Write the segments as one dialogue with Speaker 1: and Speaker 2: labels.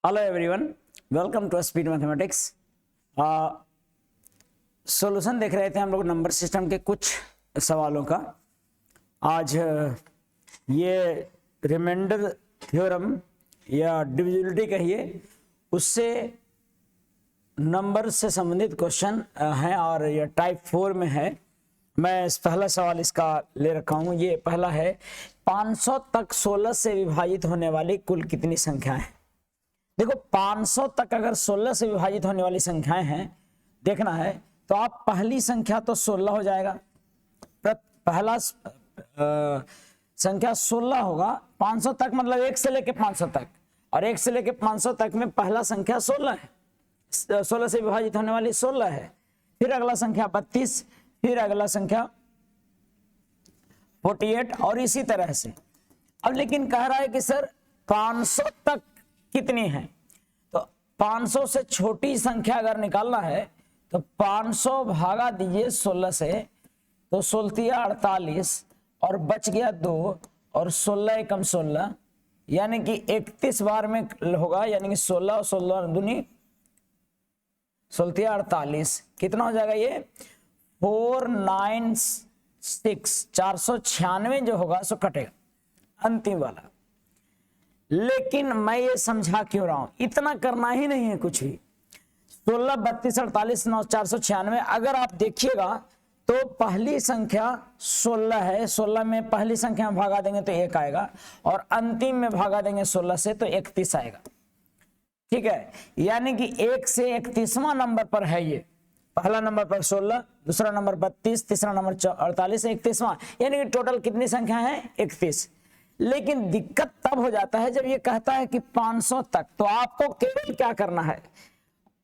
Speaker 1: Hello everyone, welcome to speed mathematics. Solution देख रहे थे हम लोग नंबर सिस्टम के कुछ सवालों का। आज ये रिमाइंडर थ्योरम या डिविजिबिलिटी कहिए, उससे नंबर से संबंधित क्वेश्चन हैं और ये टाइप 4 में है। मैं पहला सवाल इसका ले रखा हूँ। ये पहला है, 500 तक 16 से विभाजित होने वाली कुल कितनी संख्याएं हैं। देखो, 500 तक अगर 16 से विभाजित होने वाली संख्याएं हैं देखना है तो आप पहली संख्या तो 16 हो जाएगा। पहला संख्या 16 होगा। 500 तक मतलब 1 से लेके 500 तक, और 1 से लेके 500 तक में पहला संख्या 16 है। 16 से विभाजित होने वाली 16 है। फिर अगला संख्या 32, फिर अगला संख्या 48 और इसी तरह से। अब लेकिन कह रहा है कि सर 500 तक कितनी है, तो 500 से छोटी संख्या अगर निकालना है तो 500 भागा दीजिए 16 से, तो 16 48 और बच गया 2 और 16 एकम 16, यानी कि 31 बार में होगा, यानी कि 16 और 16 दूनी 16 48 कितना हो जाएगा ये 496, 496 जो होगा सो कटेगा अंतिम वाला। लेकिन मैं ये समझा क्यों रहा हूं, इतना करना ही नहीं है कुछ भी। 16 32 48 9 496 अगर आप देखिएगा तो पहली संख्या 16 है। 16 में पहली संख्या में भागा देंगे तो 1 आएगा, और अंतिम में भागा देंगे 16 से तो 31 आएगा। ठीक है, यानी कि 1 से 31वां नंबर पर है ये। पहला नंबर पर 16, दूसरा नंबर 32, तीसरा नंबर 48, 31वां, यानी कि टोटल कितनी संख्या है 31। लेकिन दिक्कत तब हो जाता है जब ये कहता है कि 500 तक, तो आपको केवल क्या करना है,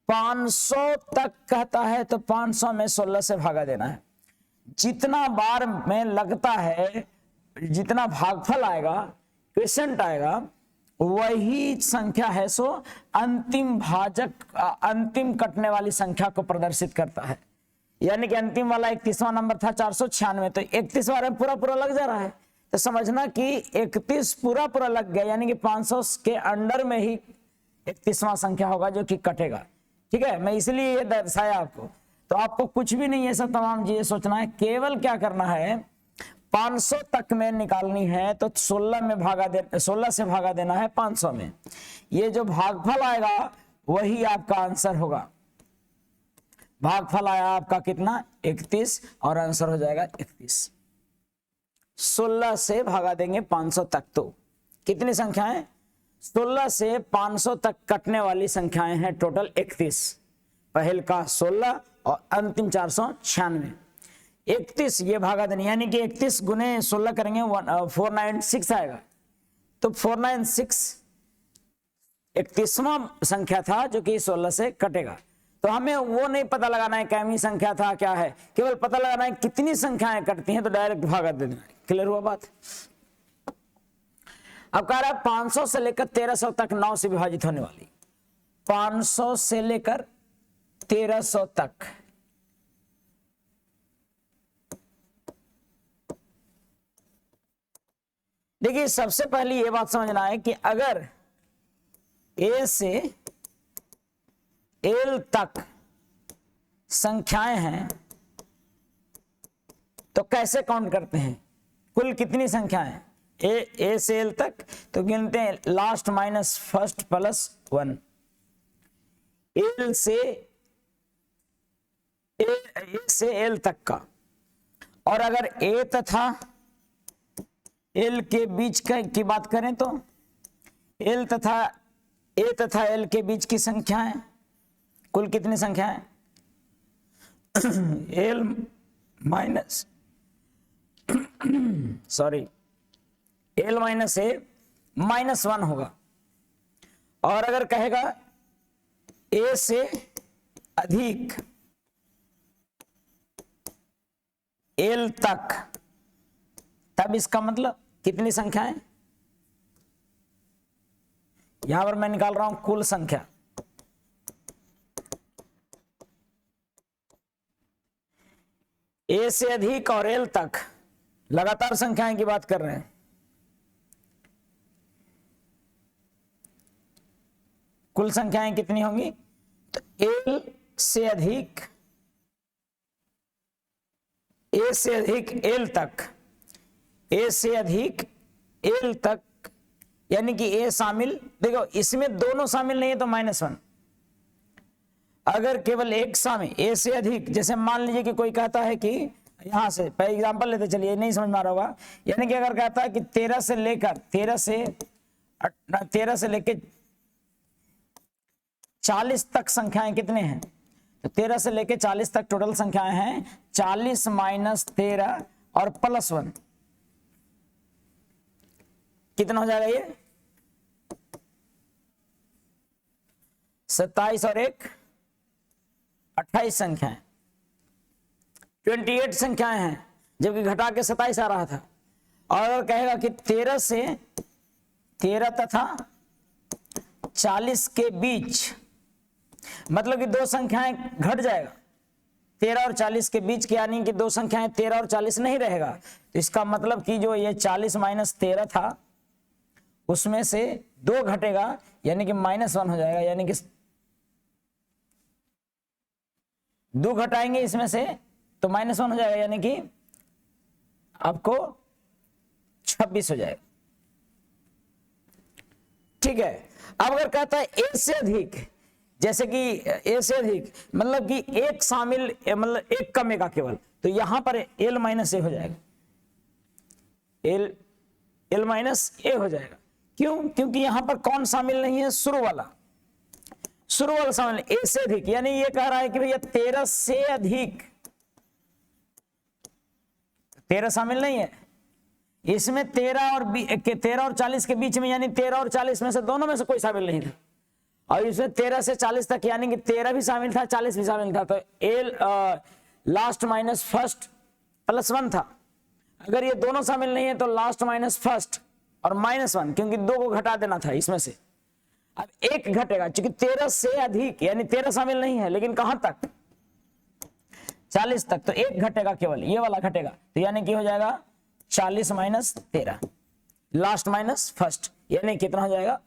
Speaker 1: 500 तक कहता है तो 500 में 16 से भागा देना है। जितना बार में लगता है, जितना भागफल आएगा, क्वेश्चन आएगा, वही संख्या है सो अंतिम भाजक, अंतिम कटने वाली संख्या को प्रदर्शित करता है। यानी कि अंतिम वाला 31वां नंबर था 496, तो 31 बार में पूरा पूरा लग जा रहा है, तो समझना कि 31 पूरा पूरा लग गया, यानी कि 500 के अंडर में ही 31वां संख्या होगा जो कि कटेगा। ठीक है, मैं इसलिए ये दर्शाया आपको। तो आपको कुछ भी नहीं, ये सब तमाम चीजें सोचना है, केवल क्या करना है 500 तक में निकालनी है तो 16 में भागा दे, 16 से भागा देना है 500 में। ये जो भागफल आएगा वही आपका आंसर होगा। भागफल आया आपका कितना 31 और आंसर हो जाएगा 31। 16 से भागा देंगे 500 तक, तो कितनी संख्याएं 16 से 500 तक कटने वाली संख्याएं हैं टोटल 31। पहल का 16 और अंतिम 496। 31 ये भागा देने, यानी कि 31 गुने 16 करेंगे 496 आएगा। तो 496 31वां संख्या था जो कि 16 से कटेगा। तो हमें वो नहीं पता लगाना है कैमी संख्या था क्या है, केवल पता लगाना है कितनी संख्याएं कटती हैं, तो डायरेक्ट भागा देना है। क्लियर हुआ बात। अब कह रहा है 500 से लेकर 1300 तक 9 से विभाजित होने वाली। 500 से लेकर 1300 तक, देखिए सबसे पहले ये बात समझना है कि अगर ए से एल तक संख्याएं हैं तो कैसे काउंट करते हैं, कुल कितनी संख्याएं ए से एल तक, तो गिनते हैं last minus first plus 1। L से एल तक का, और अगर ए तथा एल के बीच की बात करें तो एल तथा एल के बीच की संख्याएं कुल कितनी संख्याएं एल माइनस एल माइनस ए -1 होगा। और अगर कहेगा ए से अधिक एल तक, तब इसका मतलब कितनी संख्याएं, यहां पर मैं निकाल रहा हूं कुल संख्या। ए से अधिक और एल तक लगातार संख्याएं की बात कर रहे हैं। कुल संख्याएं कितनी होंगी? तो एल से अधिक ए से अधिक एल तक, ए से अधिक एल तक, यानी कि ए शामिल, देखो इसमें दोनों शामिल नहीं है तो -1। अगर केवल एक शामिल, ए से अधिक, जैसे मान लीजिए कि कोई कहता है कि यहां से पहले एग्जांपल लेते चलिए, नहीं समझ में आ रहा होगा, यानी कि अगर कहता है कि 13 से लेकर 40 तक संख्याएं कितने हैं? तो 13 से लेकर 40 तक टोटल संख्याएं हैं 40 - 13 और +1, कितना हो जाएगा ये? 27 और 1 28 संख्याएं, 28 संख्याएं हैं, जबकि घटा के 27 आ रहा था। और अगर कहेगा कि 13 तथा 40 के बीच, मतलब कि दो संख्याएं घट जाएगा, 13 और 40 के बीच, यानी कि दो संख्याएं 13 और 40 नहीं रहेगा। तो इसका मतलब कि जो ये 40 - 13 था उसमें से 2 घटेगा, यानी कि -1 हो जाएगा, यानी कि 2 घटाएंगे इसमें से तो -1 हो जाएगा, यानी कि आपको 26 हो जाएगा। ठीक है। अब अगर कहता है ए से अधिक, जैसे कि ए से अधिक मतलब कि एक शामिल, मतलब एक कमेगा केवल, तो यहां पर एल -ए हो जाएगा, एल -ए हो जाएगा। क्यों? क्योंकि यहां पर कौन शामिल नहीं है? शुरू वाला शामिल, ए से अधिक, यानी ये कह रहा है कि भैया 13 से अधिक, 13 शामिल नहीं है इसमें, 13 और 40 के बीच में, यानी 13 और 40 में से दोनों में से कोई शामिल नहीं था। और इसमें 13 से 40 तक, यानी कि 13 भी शामिल था, 40 भी शामिल था, तो एल लास्ट माइनस फर्स्ट +1 था। अगर ये दोनों शामिल नहीं है तो लास्ट माइनस फर्स्ट और -1, क्योंकि 2 को घटा देना था इसमें से। अब एक घटेगा, क्योंकि 13 से अधिक, यानी 13 शामिल नहीं है, लेकिन कहां तक? 40 तक, तो एक घटेगा, केवल ये वाला घटेगा, तो यानी कि हो जाएगा 40 - 13, लास्ट माइनस फर्स्ट, यानी कितना हो जाएगा?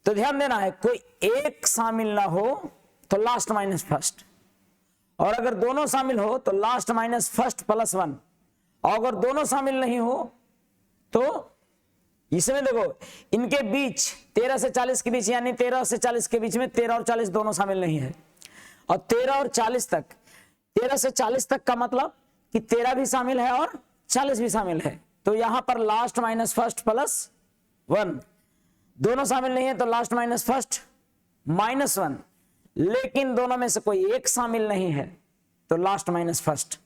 Speaker 1: तो ध्यान देना है, कोई एक शामिल ना हो तो लास्ट माइनस फर्स्ट, और अगर दोनों शामिल हो तो लास्ट माइनस फर्स्ट +1, और अगर दोनों शामिल नहीं हो तो इसमें देखो इनके बीच 13 से 40 के बीच, यानी 13 से 40 के बीच में 13 और 40 दोनों शामिल नहीं है, और 13 और 40 तक, 13 से 40 तक का मतलब कि 13 भी शामिल है और 40 भी शामिल है, तो यहां पर लास्ट माइनस फर्स्ट +1, दोनों शामिल नहीं है तो लास्ट माइनस फर्स्ट -1, लेकिन दोनों में से कोई एक शामिल नहीं है तो लास्ट माइनस फर्स्ट।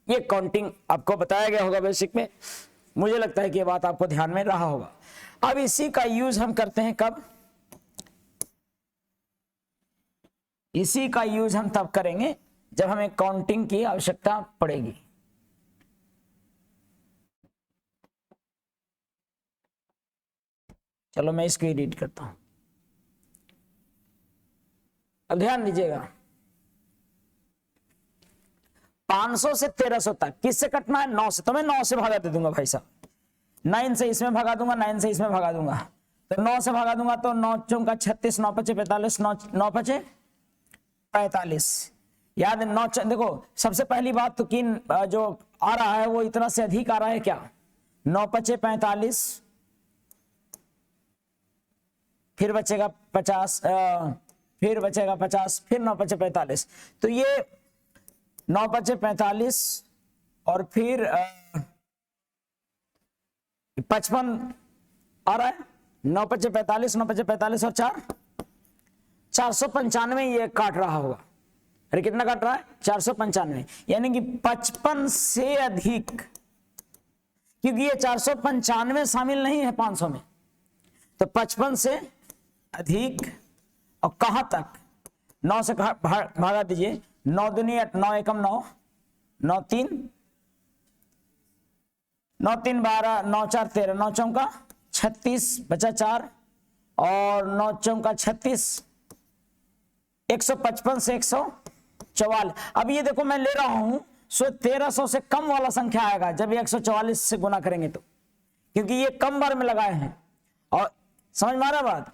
Speaker 1: ये काउंटिंग आपको बताया गया होगा बेसिक में, मुझे लगता है कि ये बात आपको ध्यान में रहा होगा। अब इसी का यूज हम करते हैं कब? इसी का यूज हम तब करेंगे जब हमें काउंटिंग की आवश्यकता पड़ेगी। चलो मैं इसको एडिट करता हूं, अब ध्यान दीजिएगा। 500 से 1300 तक किससे कटना है? 9 से, तो मैं 9 से भागा दे दूंगा भाई साहब, 9 से इसमें भगा दूंगा, 9 से इसमें भगा दूंगा, तो 9 से भगा दूंगा तो 9 चौका 36, 9 पचे 45, 9 पचे 45। याद है 9, देखो सबसे पहली बात तो कि जो आ रहा है वो इतना से अधिक आ रहा है क्या? 9 पचे 45, फिर बचेगा 50, फिर बचेगा 50, फिर 9 पचे 45, तो ये 9 पचे 45 और फिर 55 आ रहा है, 9 पचे 45, 9 पचे 45 और 4 495 ये काट रहा होगा। अरे कितना काट रहा है? 495, यानी कि 55 से अधिक, क्योंकि ये 495 शामिल नहीं है 500 में, तो 55 से अधिक। और कहां तक? 9 से भागा दीजिए, 9 दूनी 9 एकम 9, 9 3 12, 9 4 13, 9 चौका 36, बचा 4 और 9 चौका 36, 155 से 144। अब ये देखो मैं ले रहा हूं 1300 से कम वाला संख्या आएगा जब 144 से गुना करेंगे तो, क्योंकि ये कम बार में लगाए हैं, और समझ में आ रहा बात,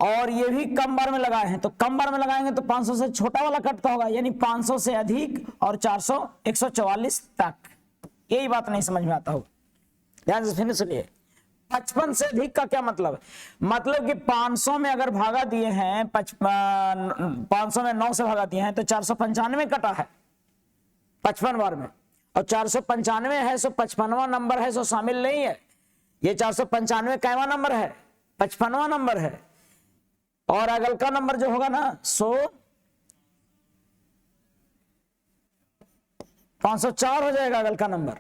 Speaker 1: और ये भी कम बार में लगाए हैं, तो कम बार में लगाएंगे तो 500 से छोटा वाला कटता होगा, यानी 500 से अधिक और 400 144 तक। यही बात नहीं समझ में आता होगा, ध्यान से फिर सुनिए। 55 से अधिक का क्या मतलब, मतलब कि 500 में अगर भागा दिए हैं, 500 में 9 से भागा दिए हैं तो 495 कटा है 55 बार में, और 495 है सो 55वां नंबर है, सो शामिल नहीं है। ये 495 कैवा नंबर है, 55वां नंबर है, और अगल का नंबर जो होगा ना सो 504 हो जाएगा अगल का नंबर।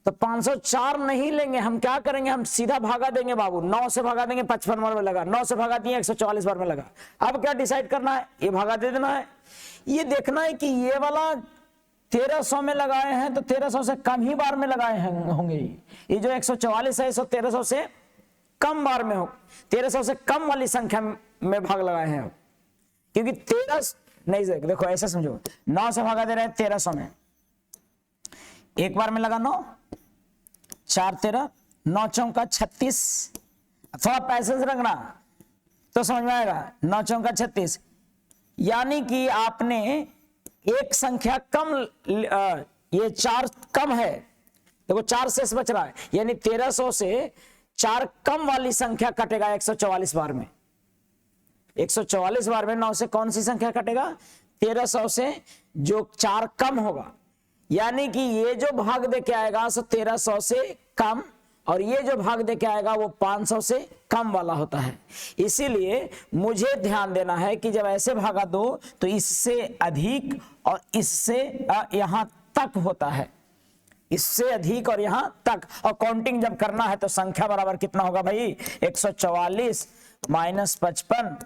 Speaker 1: तो 504 नहीं लेंगे, हम क्या करेंगे, हम सीधा भागा देंगे बाबू, 9 से भागा देंगे 55 बार में लगा, 9 से भागा दिए 144 बार में लगा। अब क्या डिसाइड करना है, ये भागा दे देना है, ये देखना है कि ये वाला 1300 में लगाए हैं तो 1300 से कम ही बार में लगाए होंगे, ये जो 144 है इसको 1300 से कम बार में हो, 1300 से कम वाली संख्या में भाग लगाए हैं, क्योंकि 13 नहीं, देखो ऐसे समझो, 9 से भागा दे रहे हैं 1300 में, एक बार में लगा 9, 4 13, 9 चौका 36, थोड़ा पैसे से रखना तो समझ में आएगा, 9 चौका 36, यानी कि आपने एक संख्या कम, ये 4 कम है, देखो 4 शेष बच रहा है, यानी 1300 से 4 कम वाली संख्या कटेगा 144 बार में। 144 बार में 9 से कौन सी संख्या कटेगा, 1300 से जो 4 कम होगा, यानी कि ये जो भाग दे के आएगा सो 1300 से कम, और ये जो भाग दे के आएगा वो 500 से कम वाला होता है। इसीलिए मुझे ध्यान देना है कि जब ऐसे भागा दो तो इससे अधिक और इससे यहां तक होता है, इससे अधिक और यहां तक, और काउंटिंग जब करना है तो संख्या बराबर कितना होगा भाई, 144 माइनस 55,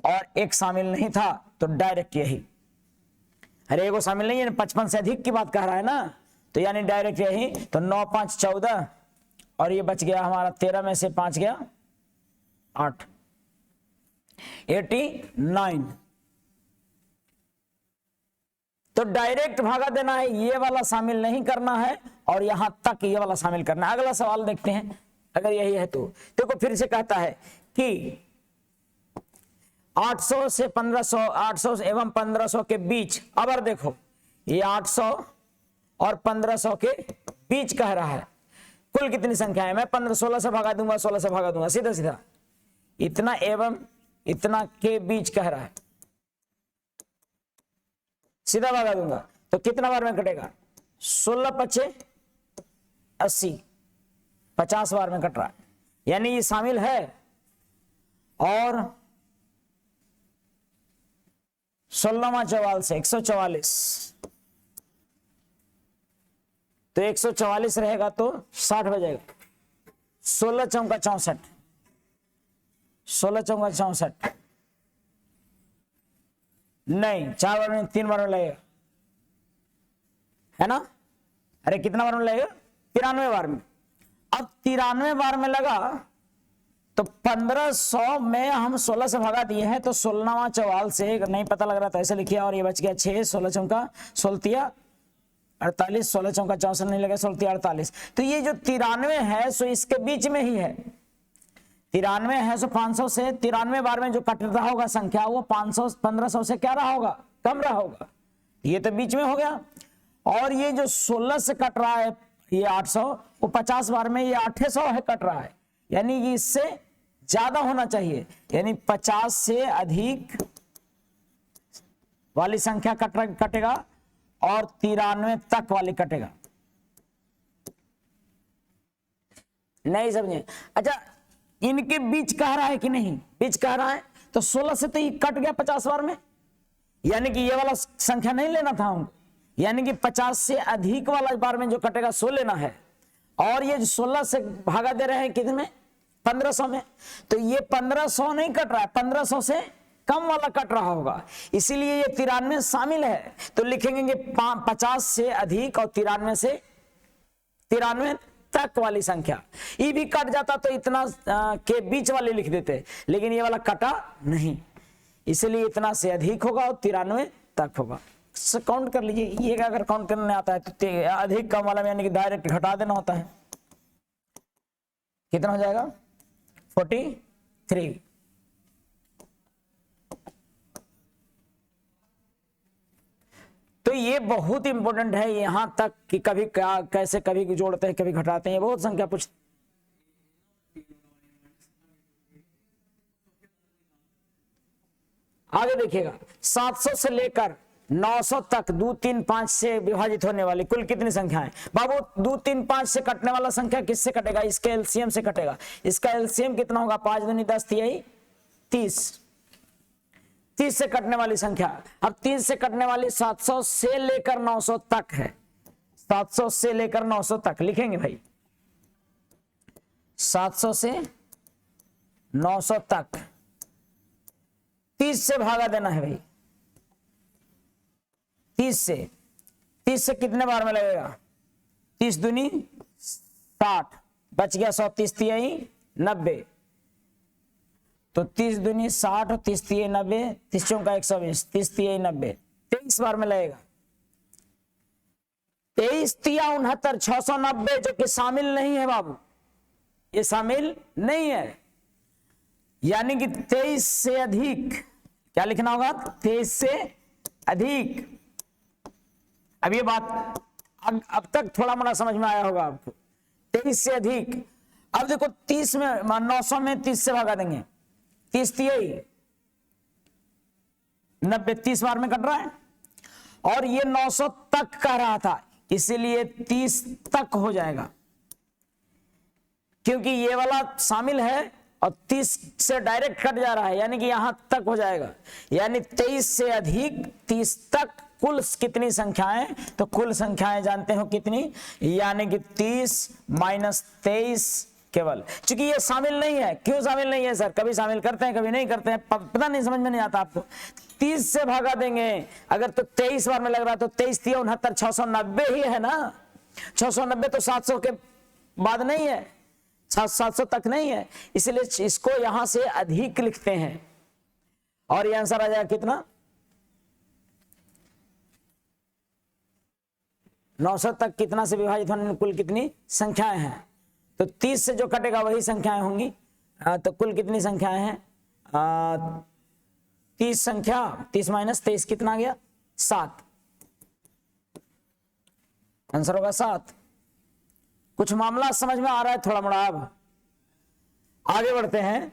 Speaker 1: और एक शामिल नहीं था तो डायरेक्ट यही, अरे वो शामिल नहीं है, 55 से अधिक की बात कह रहा है ना, तो यानी डायरेक्ट यही, तो 9 5 14, और ये बच गया हमारा 13 में से 5 गया 8, 89। तो डायरेक्ट भागा देना है, ये वाला शामिल नहीं करना है, और यहां तक ये वाला शामिल करना है। अगला सवाल देखते हैं, अगर यही है तो देखो फिर से कहता है कि 800 से 1500, 800 एवं 1500 के बीच, अब देखो ये 800 और 1500 के बीच कह रहा है, कुल कितनी संख्या है, मैं 16 से भागा दूंगा, 16 से भागा दूंगा, सीधा सीधा, इतना एवं इतना के बीच कह रहा है, सीधा भागा दूंगा तो कितना बार में कटेगा, 16 पचे 80, 50 बार में कट रहा है, यानी ये शामिल है। और 16वां चौवाल से 144, तो 144 रहेगा तो 60 बजेगा, 16 चौका 64, 16 चौका 64, नहीं 4 बार में 3 बार में लगेगा, है ना, अरे कितना बार में लगेगा, 93 बार में। अब 93 बार में लगा तो 1500 में हम 16 से भगा दिए हैं, तो 16वां चौवाल से नहीं पता लग रहा था ऐसे लिखिए, और ये बच गया 6, 16 चौका 16 48, 16 चौका 64 नहीं लगा, 16 48, तो ये जो 93 है सो इसके बीच में ही है, 93 है सो 500 से 93 बार में जो कट रहा होगा संख्या वो 500 1500 से क्या रहा होगा, कम रहा होगा, ये तो बीच में हो गया। और ये जो 16 से कट रहा है ये 800, वो 50 बार में ये 800 है कट रहा है, यानी कि इससे ज्यादा होना चाहिए, यानी 50 से अधिक वाली संख्या कटेगा और 93 तक वाली कटेगा, नहीं समझे। अच्छा इनके बीच कह रहा है कि नहीं, बीच कह रहा है तो 16 से तो ये कट गया 50 बार में, यानी कि ये वाला संख्या नहीं लेना था हमको, यानी कि 50 से अधिक वाला बार में जो कटेगा सो लेना है। और ये 16 से भागा दे रहे हैं कितने में, 1500 में, तो ये 1500 नहीं कट रहा है, 1500 से कम वाला कट रहा होगा, इसीलिए ये 93 शामिल है, तो लिखेंगे 50 से अधिक और 93 से 93 तक वाली संख्या। ये भी कट जाता तो इतना के बीच वाले लिख देते, लेकिन ये वाला कटा नहीं, इसलिए इतना से अधिक होगा और 93 तक होगा। काउंट कर लीजिए, ये अगर काउंट करने आता है तो अधिक कम वाला में यानी कि डायरेक्ट घटा देना होता है। कितना हो जाएगा 43। तो ये बहुत इंपॉर्टेंट है यहां तक कि कभी क्या कैसे कभी जोड़ते हैं कभी घटाते हैं, बहुत संख्या पूछ। आगे देखिएगा 700 से लेकर 900 तक 2, 3, 5 से विभाजित होने वाली कुल कितनी संख्या है? बाबू 2, 3, 5 से कटने वाला संख्या किससे कटेगा? इसके एलसीएम से कटेगा। इसका एलसीएम कितना होगा? 5 दूनी 10 तिहाई 30। 30 से कटने वाली संख्या। अब 30 से कटने वाली 700 से लेकर 900 तक है। 700 से लेकर 900 तक लिखेंगे भाई। 700 से 900 तक 30 से भागा देना है भाई। 30 से कितने बार में लगेगा? 30 दूनी 60, बच गया 100, 30 तिहाई 90। तो 30 दूनी 60 और 30 तिहाई 90, 30 चौका 120, 30 तिहाई 90, 23 बार में लगेगा। 23 तिया 69, 690 जो कि शामिल नहीं है बाबू, ये शामिल नहीं है। यानी कि 23 से अधिक, क्या लिखना होगा? 23 से अधिक। अब ये बात अब तक थोड़ा मोड़ा समझ में आया होगा आपको। 23 से अधिक। अब देखो 30 में 900 में 30 से भागा देंगे, 30 तिहाई 90, 30 बार में कट रहा है। और ये 900 तक कह रहा था, इसीलिए 30 तक हो जाएगा, क्योंकि ये वाला शामिल है और 30 से डायरेक्ट कट जा रहा है, यानी कि यहां तक हो जाएगा। यानी 23 से अधिक 30 तक कुल कितनी संख्याएं? तो कुल संख्याएं जानते हो कितनी? यानी कि 30 माइनस 23 केवल। चूंकि ये शामिल नहीं है। क्यों शामिल नहीं है सर? कभी शामिल करते हैं कभी नहीं करते हैं, पता नहीं, समझ में नहीं आता आपको। 30 से भागा देंगे अगर तो 23 बार में लग रहा है, तो 23 तिया 69, 690 ही है ना। 690 तो 700 के बाद नहीं है, 700 तक नहीं है, इसलिए इसको यहां से अधिक लिखते हैं। और ये आंसर आ जाएगा कितना? 900 तक कितना से विभाजित होने कुल कितनी संख्याएं हैं? तो 30 से जो कटेगा वही संख्याएं होंगी। तो कुल कितनी संख्याएं हैं? 30 संख्या, 30 माइनस 23 कितना आ गया? 7। आंसर होगा 7। कुछ मामला समझ में आ रहा है थोड़ा मोड़ा। अब आगे बढ़ते हैं।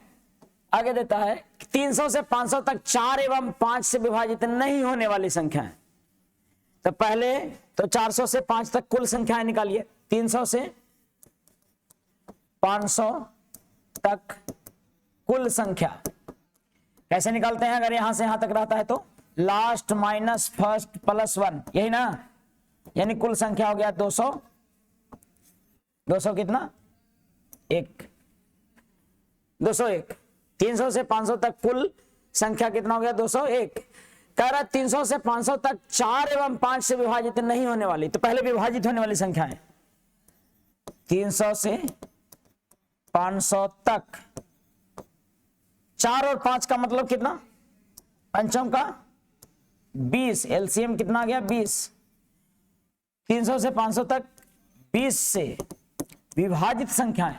Speaker 1: आगे देता है 300 से 500 तक 4 एवं 5 से विभाजित नहीं होने वाली संख्याएं। तो पहले तो 400 से 5 तक कुल संख्याएं निकालिए। 300 से 500 तक कुल संख्या कैसे निकालते हैं? अगर यहां से यहां तक रहता है तो लास्ट माइनस फर्स्ट प्लस 1, यही ना। यानी कुल संख्या हो गया 200। 200 कितना? 1, 201। 300 से 500 तक कुल संख्या कितना हो गया? 201। कह रहा 300 से 500 तक 4 एवं 5 से विभाजित नहीं होने वाली। तो पहले विभाजित होने वाली संख्या है 300 से 500 तक 4 और 5 का मतलब कितना? पंचम का 20। एलसीएम कितना आ गया? 20। 300 से 500 तक 20 से विभाजित संख्याएं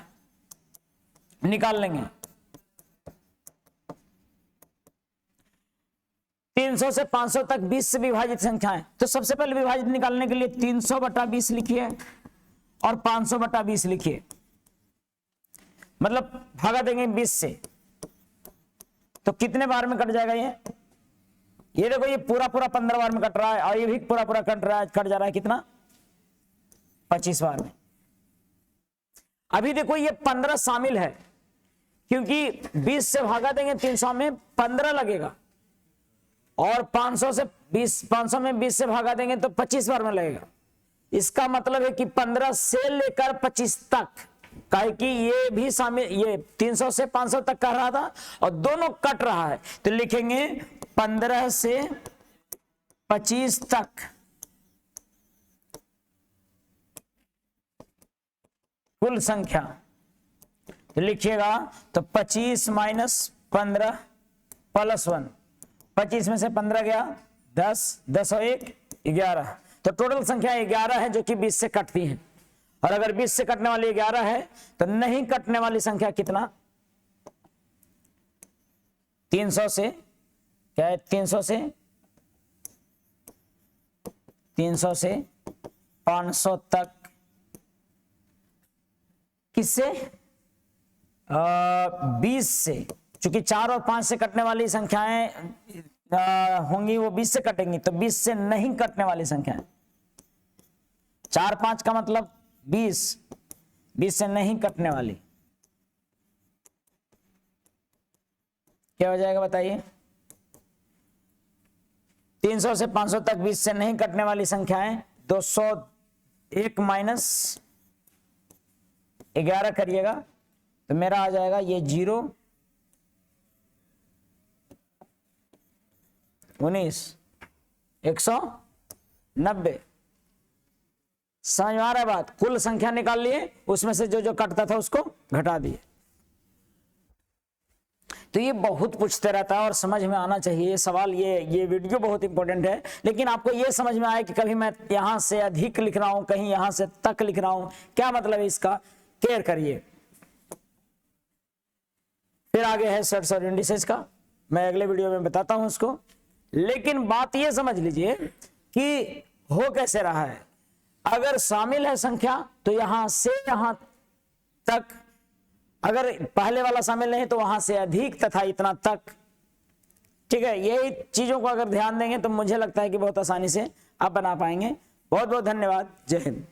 Speaker 1: निकाल लेंगे। 300 से 500 तक 20 से विभाजित संख्याएं। तो सबसे पहले विभाजित निकालने के लिए 300 बटा 20 लिखिए और 500 बटा 20 लिखिए, मतलब भागा देंगे 20 से। तो कितने बार में कट जाएगा ये देखो, ये पूरा 15 बार में कट रहा है और ये भी पूरा कट जा रहा है कितना? 25 बार में। अभी देखो ये 15 शामिल है, क्योंकि 20 से भागा देंगे 300 में 15 लगेगा, और 500 में 20 से भागा देंगे तो 25 बार में लगेगा। इसका मतलब है कि 15 से लेकर 25 तक, काहे कि ये भी शामिल, ये 300 से 500 तक कर रहा था और दोनों कट रहा है, तो लिखेंगे 15 से 25 तक कुल संख्या। तो लिखिएगा तो 25 माइनस 15 प्लस 1। 25 में से 15 गया 10, 10 और 1 11। तो टोटल संख्या 11 है जो कि 20 से कटती है। और अगर 20 से कटने वाली 11 है तो नहीं कटने वाली संख्या कितना, 300 से क्या है, 300 से 500 तक, किससे 20 से, चूंकि 4 और 5 से कटने वाली संख्याएं होंगी वो 20 से कटेंगी, तो 20 से नहीं कटने वाली संख्याएं, 4 5 का मतलब 20 से नहीं कटने वाली क्या हो जाएगा बताइए, 300 से 500 तक 20 से नहीं कटने वाली संख्याएं 201 माइनस 11 करिएगा तो मेरा आ जाएगा ये 0 19 190। समझ में आ रहा है बात, कुल संख्या निकाल लिए, उसमें से जो जो कटता था उसको घटा दिए। तो ये बहुत पूछते रहता है और समझ में आना चाहिए ये सवाल, ये वीडियो बहुत इंपॉर्टेंट है। लेकिन आपको ये समझ में आए कि कभी मैं यहां से अधिक लिख रहा हूं, कहीं यहां से तक लिख रहा हूं, क्या मतलब है इसका, केयर करिए। फिर आगे है सेट्स और इंडिसेस का, मैं अगले वीडियो में बताता हूं उसको। लेकिन बात ये समझ लीजिए कि हो कैसे रहा है, अगर शामिल है संख्या तो यहां से यहां तक, अगर पहले वाला शामिल नहीं तो वहां से अधिक तथा इतना तक। ठीक है, यही चीजों को अगर ध्यान देंगे तो मुझे लगता है कि बहुत आसानी से आप बना पाएंगे। बहुत बहुत धन्यवाद, जय हिंद।